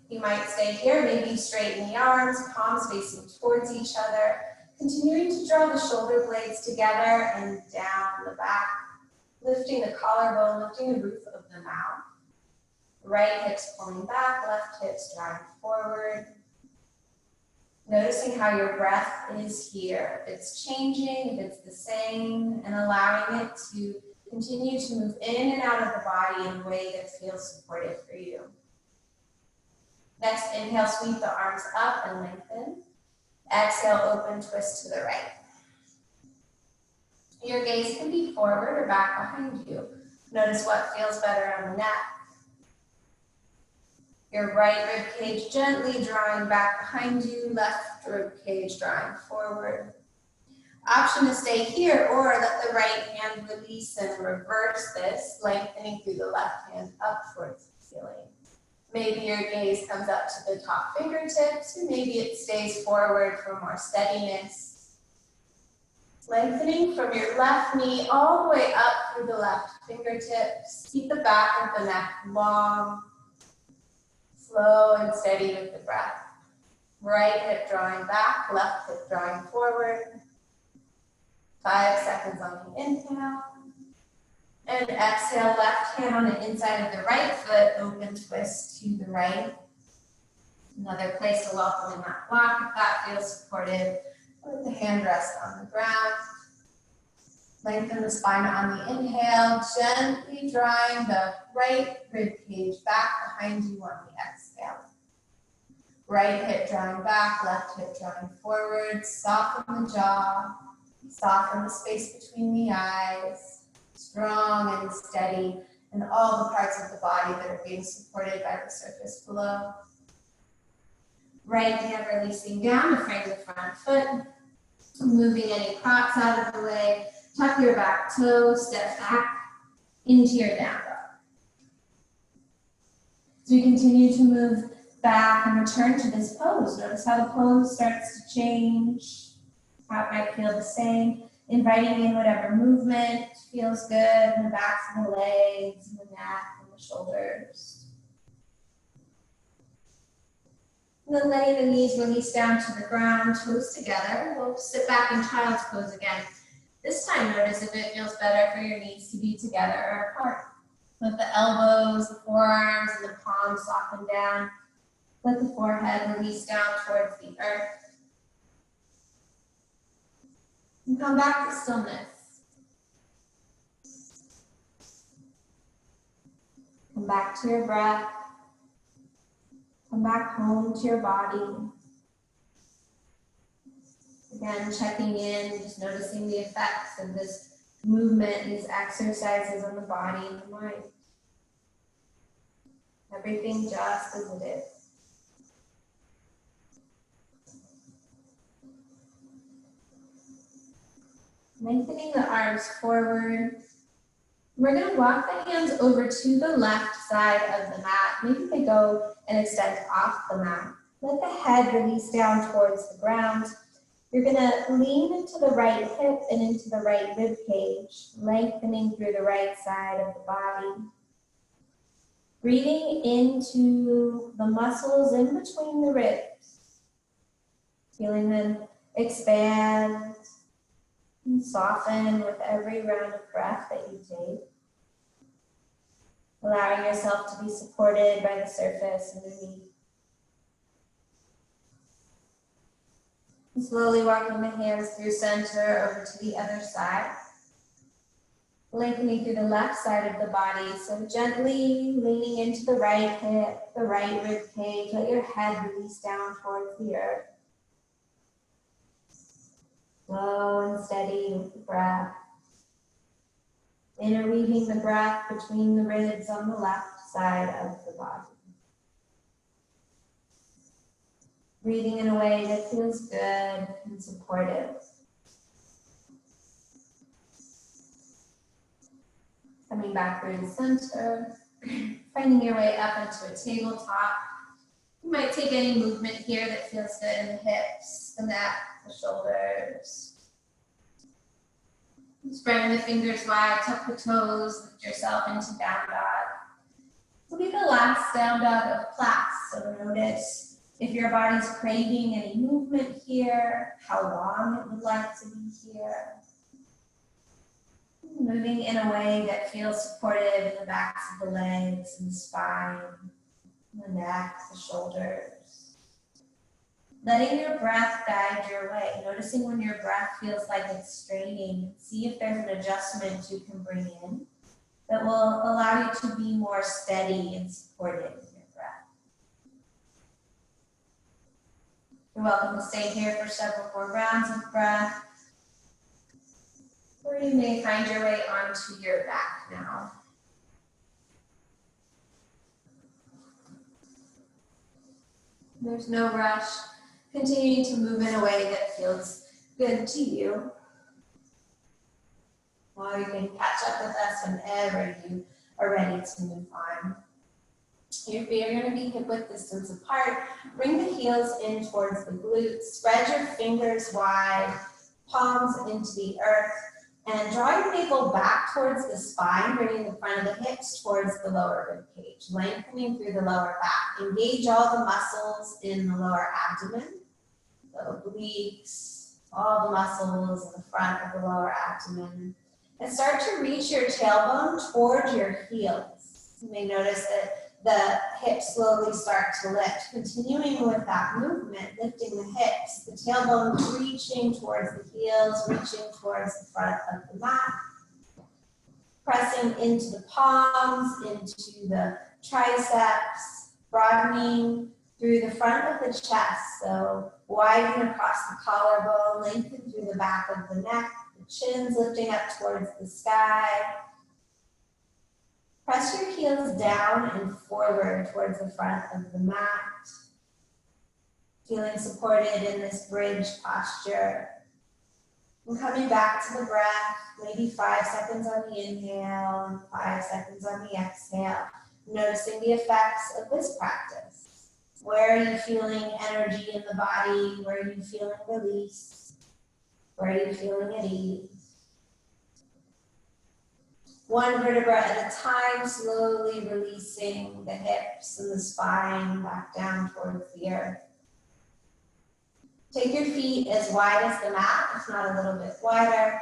You might stay here, maybe straighten the arms, palms facing towards each other. Continuing to draw the shoulder blades together and down the back. Lifting the collarbone, lifting the roof of the mouth. Right hips pulling back, left hips drawing forward. Noticing how your breath is here. If it's changing, if it's the same, and allowing it to continue to move in and out of the body in a way that feels supportive for you. Next, inhale, sweep the arms up and lengthen. Exhale, open, twist to the right. Your gaze can be forward or back behind you. Notice what feels better on the neck. Your right rib cage gently drawing back behind you, left rib cage drawing forward. Option to stay here or let the right hand release and reverse this, lengthening through the left hand up towards the ceiling. Maybe your gaze comes up to the top fingertips, and maybe it stays forward for more steadiness. Lengthening from your left knee all the way up through the left fingertips. Keep the back of the neck long. Slow and steady with the breath. Right hip drawing back, left hip drawing forward. 5 seconds on the inhale. And exhale, left hand on the inside of the right foot, open twist to the right. Another place to welcome in that block if that feels supportive. Let the hand rest on the ground. Lengthen the spine on the inhale, gently drawing the right rib cage back behind you on the exhale. Right hip drawing back, left hip drawing forward. Soften the jaw, soften the space between the eyes. Strong and steady in all the parts of the body that are being supported by the surface below. Right hand releasing down to frame the front foot. Moving any props out of the way. Tuck your back toe, step back into your down dog. As we continue to move back and return to this pose, notice how the pose starts to change. How it might feel the same. Inviting in whatever movement feels good in the backs of the legs, and the neck, and the shoulders. And then letting the knees release down to the ground, toes together. We'll sit back in child's pose again. This time, notice if it feels better for your knees to be together or apart. Let the elbows, the forearms, and the palms soften down. Let the forehead release down towards the earth. And come back to stillness. Come back to your breath. Come back home to your body. Again, checking in, just noticing the effects of this movement, these exercises on the body and the mind. Everything just as it is. Lengthening the arms forward. We're going to walk the hands over to the left side of the mat. Maybe they go and extend off the mat. Let the head release down towards the ground. You're going to lean into the right hip and into the right rib cage, lengthening through the right side of the body. Breathing into the muscles in between the ribs. Feeling them expand and soften with every round of breath that you take. Allowing yourself to be supported by the surface underneath. And slowly walking the hands through center over to the other side. Lengthening through the left side of the body. So gently leaning into the right hip, the right rib cage. Let your head release down towards the earth. Slow and steady with the breath. Interweaving the breath between the ribs on the left side of the body. Breathing in a way that feels good and supportive. Coming back through the center, finding your way up into a tabletop. You might take any movement here that feels good in the hips, the neck, the shoulders. Spreading the fingers wide, tuck the toes, lift yourself into down dog. This will be the last down dog of class, so notice if your body's craving any movement here, how long it would like to be here. Moving in a way that feels supportive in the backs of the legs and the spine, the neck, the shoulders. Letting your breath guide your way. Noticing when your breath feels like it's straining. See if there's an adjustment you can bring in that will allow you to be more steady and supported in your breath. You're welcome to stay here for several more rounds of breath. Or you may find your way onto your back now. There's no rush. Continuing to move in a way that feels good to you. Well, you can catch up with us whenever you are ready to move on. Your feet are going to be hip-width distance apart. Bring the heels in towards the glutes. Spread your fingers wide, palms into the earth. And draw your navel back towards the spine, bringing the front of the hips towards the lower rib cage, lengthening through the lower back. Engage all the muscles in the lower abdomen, the obliques, all the muscles in the front of the lower abdomen. And start to reach your tailbone towards your heels. You may notice that the hips slowly start to lift. Continuing with that movement, lifting the hips, the tailbone reaching towards the heels, reaching towards the front of the mat. Pressing into the palms, into the triceps, broadening through the front of the chest. So widen across the collarbone, lengthen through the back of the neck, the chin's lifting up towards the sky. Press your heels down and forward towards the front of the mat. Feeling supported in this bridge posture. And coming back to the breath, maybe 5 seconds on the inhale and 5 seconds on the exhale. Noticing the effects of this practice. Where are you feeling energy in the body? Where are you feeling release? Where are you feeling at ease? One vertebra at a time, slowly releasing the hips and the spine back down towards the earth. Take your feet as wide as the mat, if not a little bit wider.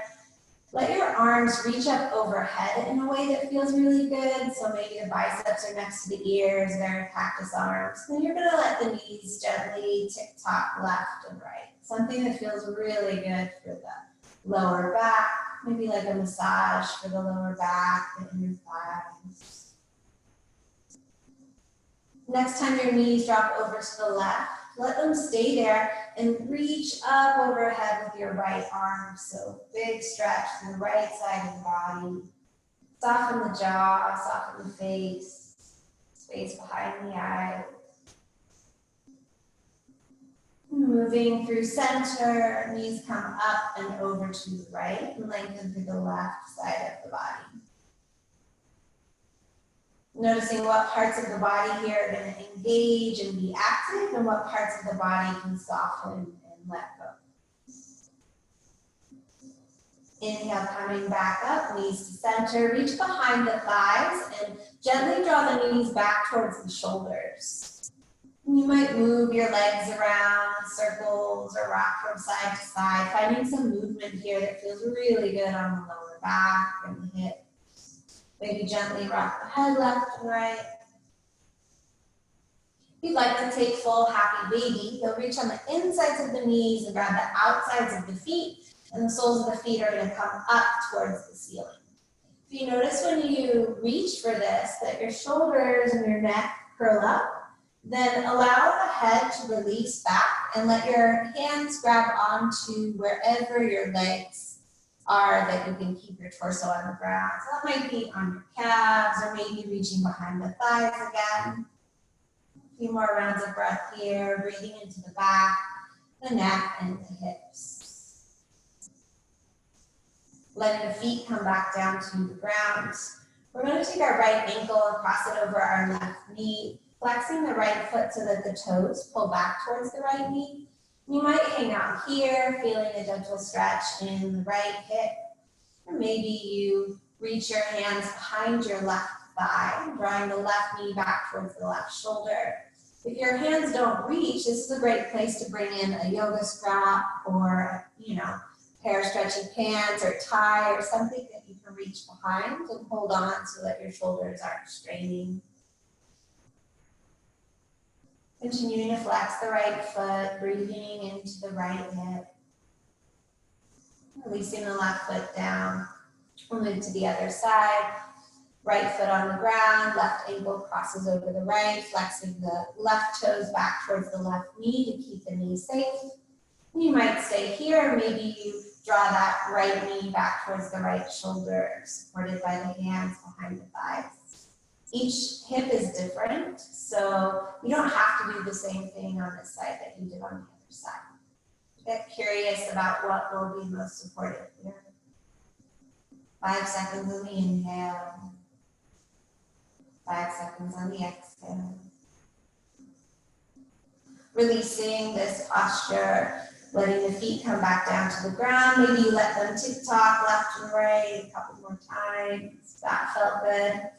Let your arms reach up overhead in a way that feels really good. So maybe the biceps are next to the ears, very cactus arms. Then you're gonna let the knees gently tick-tock left and right. Something that feels really good for the lower back. Maybe like a massage for the lower back, the inner thighs. Next time your knees drop over to the left, let them stay there and reach up overhead with your right arm. So big stretch to the right side of the body. Soften the jaw, soften the face, space behind the eyes. Moving through center, knees come up and over to the right and lengthen through the left side of the body. Noticing what parts of the body here are going to engage and be active and what parts of the body can soften and let go. Inhale, coming back up, knees to center, reach behind the thighs and gently draw the knees back towards the shoulders. You might move your legs around, circles, or rock from side to side, finding some movement here that feels really good on the lower back and the hips. Maybe gently rock the head left and right. If you'd like to take full happy baby, you'll reach on the insides of the knees and grab the outsides of the feet, and the soles of the feet are going to come up towards the ceiling. If you notice when you reach for this, that your shoulders and your neck curl up, then allow the head to release back and let your hands grab onto wherever your legs are that you can keep your torso on the ground. So that might be on your calves or maybe reaching behind the thighs again. A few more rounds of breath here, breathing into the back, the neck, and the hips. Letting the feet come back down to the ground. We're going to take our right ankle and cross it over our left knee, flexing the right foot so that the toes pull back towards the right knee. You might hang out here, feeling a gentle stretch in the right hip. Or maybe you reach your hands behind your left thigh, drawing the left knee back towards the left shoulder. If your hands don't reach, this is a great place to bring in a yoga strap or, pair of stretchy pants or tie or something that you can reach behind and hold on so that your shoulders aren't straining. Continuing to flex the right foot, breathing into the right hip. Releasing the left foot down. We'll move to the other side. Right foot on the ground, left ankle crosses over the right, flexing the left toes back towards the left knee to keep the knee safe. You might stay here, maybe you draw that right knee back towards the right shoulder, supported by the hands behind the thighs. Each hip is different, so you don't have to do the same thing on this side that you did on the other side. Get curious about what will be most supportive here. 5 seconds on the inhale. 5 seconds on the exhale. Releasing this posture, letting the feet come back down to the ground. Maybe you let them tick-tock left and right a couple more times. That felt good.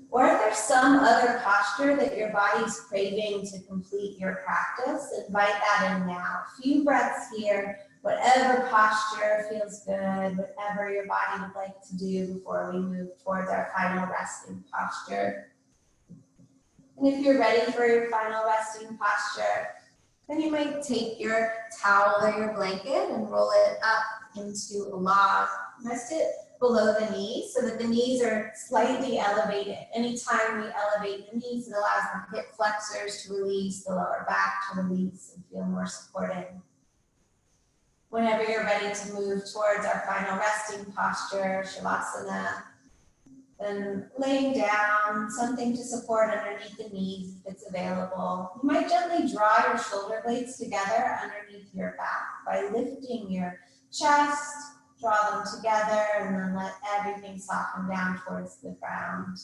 Or if there's some other posture that your body's craving to complete your practice, invite that in now. A few breaths here, whatever posture feels good, whatever your body would like to do before we move towards our final resting posture. And if you're ready for your final resting posture, then you might take your towel or your blanket and roll it up into a log. Rest it below the knees so that the knees are slightly elevated. Anytime we elevate the knees, it allows the hip flexors to release, the lower back to release and feel more supported. Whenever you're ready to move towards our final resting posture, Shavasana, then laying down, something to support underneath the knees if it's available. You might gently draw your shoulder blades together underneath your back by lifting your chest, draw them together, and then let everything soften down towards the ground.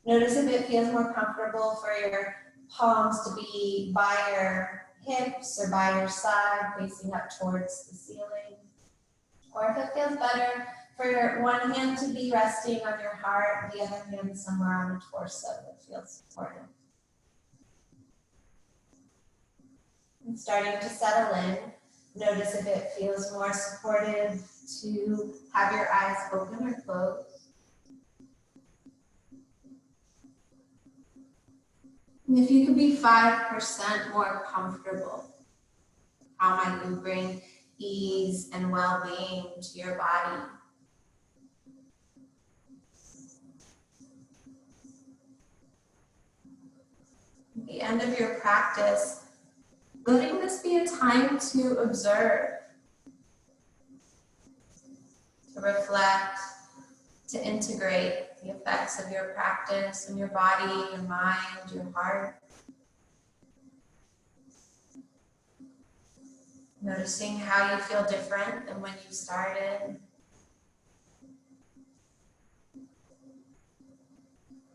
Notice if it feels more comfortable for your palms to be by your hips or by your side, facing up towards the ceiling. Or if it feels better for your one hand to be resting on your heart, the other hand somewhere on the torso that feels supportive. And starting to settle in, notice if it feels more supportive to have your eyes open or closed. And if you could be 5% more comfortable, how might you bring ease and well-being to your body? At the end of your practice, letting this be a time to observe, to reflect, to integrate the effects of your practice in your body, your mind, your heart. Noticing how you feel different than when you started.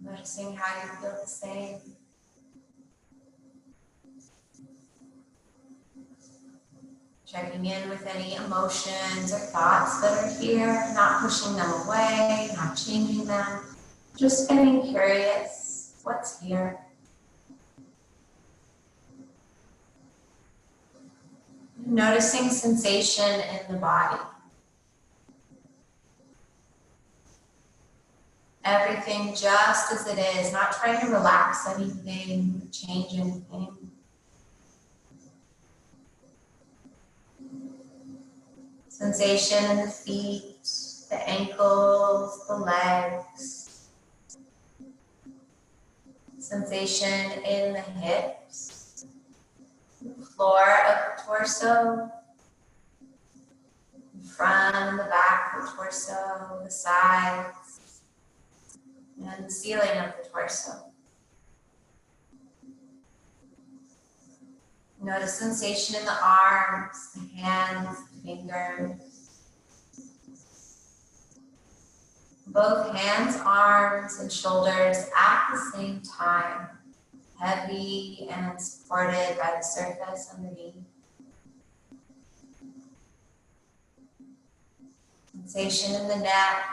Noticing how you feel the same. Checking in with any emotions or thoughts that are here, not pushing them away, not changing them, just getting curious, what's here? Noticing sensation in the body. Everything just as it is, not trying to relax anything, change anything. Sensation in the feet, the ankles, the legs. Sensation in the hips, the floor of the torso, the front and the back of the torso, the sides, and the ceiling of the torso. Notice sensation in the arms, the hands, the fingers. Both hands, arms, and shoulders at the same time, heavy and supported by the surface underneath. Sensation in the neck,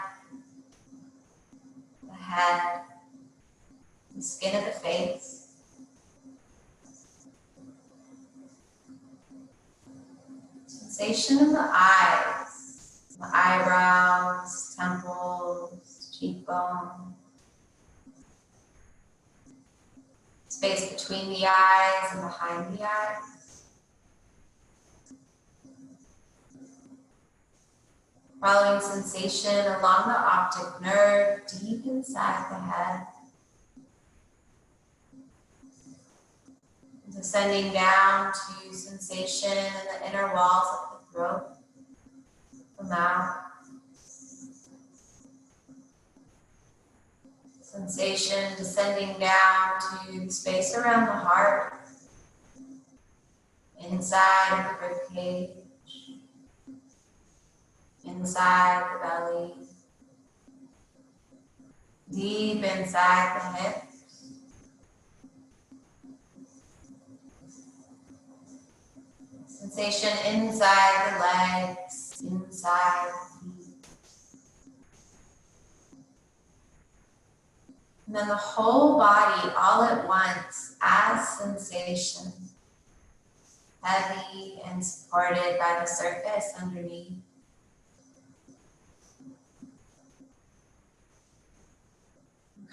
the head, the skin of the face. Sensation in the eyes, the eyebrows, temples, cheekbone. Space between the eyes and behind the eyes. Following sensation along the optic nerve, deep inside the head. Descending down to sensation in the inner walls of the throat, the mouth. Sensation descending down to the space around the heart, inside of the ribcage, inside the belly, deep inside the hips. Sensation inside the legs, inside the feet. And then the whole body all at once as sensation, heavy and supported by the surface underneath.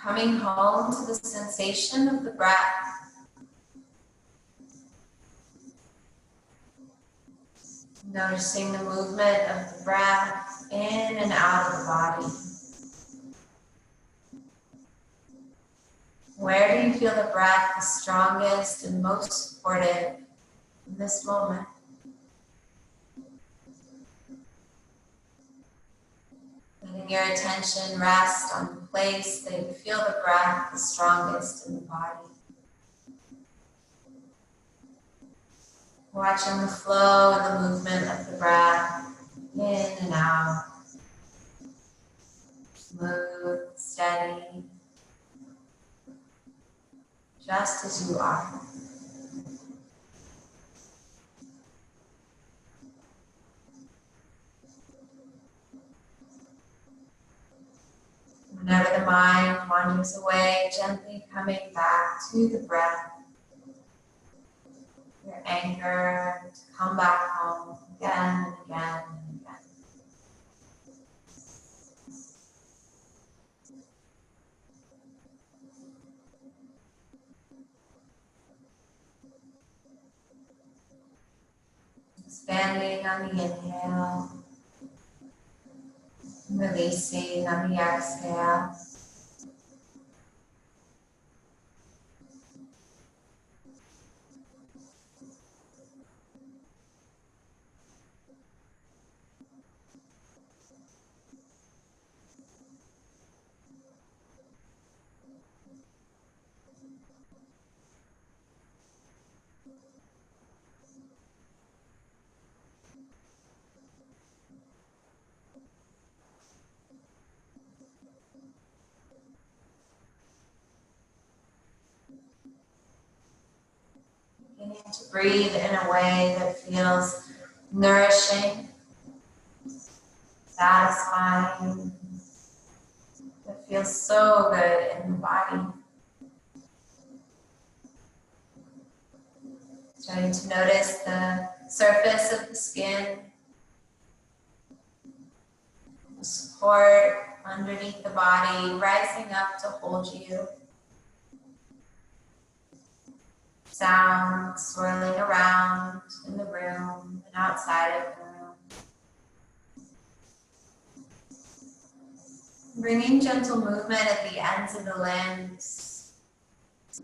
Coming home to the sensation of the breath. Noticing the movement of the breath in and out of the body. Where do you feel the breath the strongest and most supportive in this moment? Letting your attention rest on the place that you feel the breath the strongest in the body. Watching the flow and the movement of the breath in and out. Smooth, steady, just as you are. Whenever the mind wanders away, gently coming back to the breath. Your anchor to come back home again and again and again. Expanding on the inhale, releasing on the exhale. Beginning to breathe in a way that feels nourishing, satisfying, that feels so good in the body. Starting to notice the surface of the skin, the support underneath the body, rising up to hold you. Sound swirling around in the room and outside of the room. Bringing gentle movement at the ends of the limbs.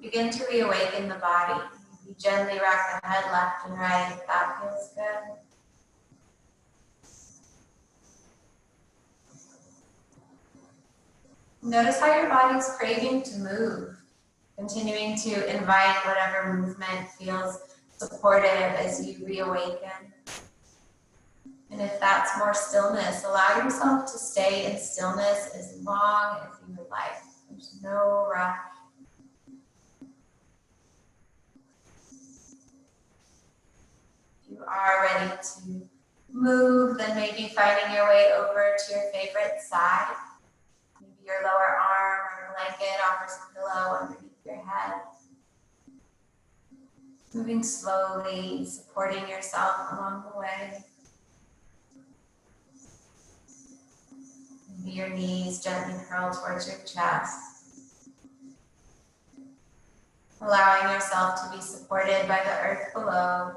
Begin to reawaken the body. You gently rock the head left and right if that feels good. Notice how your body's craving to move. Continuing to invite whatever movement feels supportive as you reawaken. And if that's more stillness, allow yourself to stay in stillness as long as you would like. There's no rush. If you are ready to move, then maybe finding your way over to your favorite side. Maybe your lower arm or blanket offers a pillow underneath your head. Moving slowly, supporting yourself along the way. Maybe your knees gently curl towards your chest. Allowing yourself to be supported by the earth below.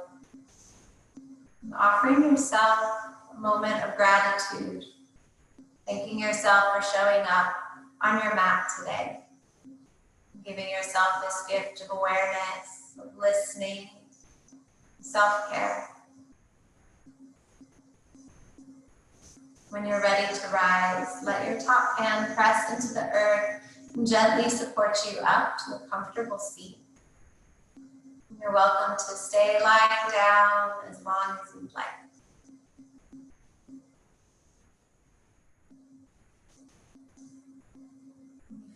And offering yourself a moment of gratitude. Thanking yourself for showing up on your mat today. Giving yourself this gift of awareness, of listening, self-care. When you're ready to rise, let your top hand press into the earth and gently support you up to a comfortable seat. You're welcome to stay lying down as long as you'd like.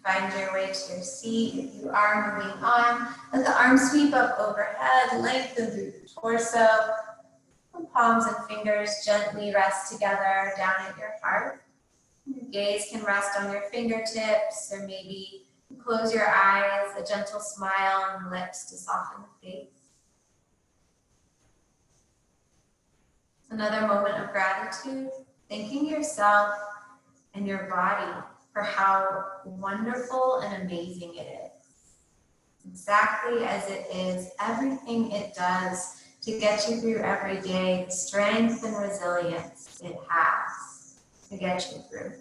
Find your way to your seat. If you are moving on, let the arms sweep up overhead, lengthen through the torso. The palms and fingers gently rest together down at your heart. Your gaze can rest on your fingertips, or maybe close your eyes, a gentle smile on the lips to soften the face. Another moment of gratitude, thanking yourself and your body for how wonderful and amazing it is. Exactly as it is, everything it does to get you through every day, the strength and resilience it has to get you through.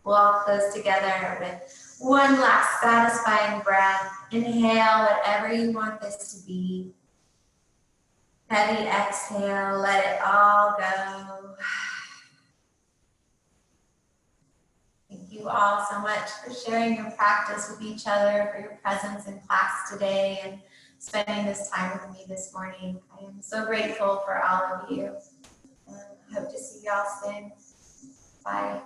We'll all close together with one last satisfying breath. Inhale whatever you want this to be. Heavy exhale, let it all go. Thank you all so much for sharing your practice with each other, for your presence in class today, and spending this time with me this morning. I am so grateful for all of you. I hope to see you all soon. Bye.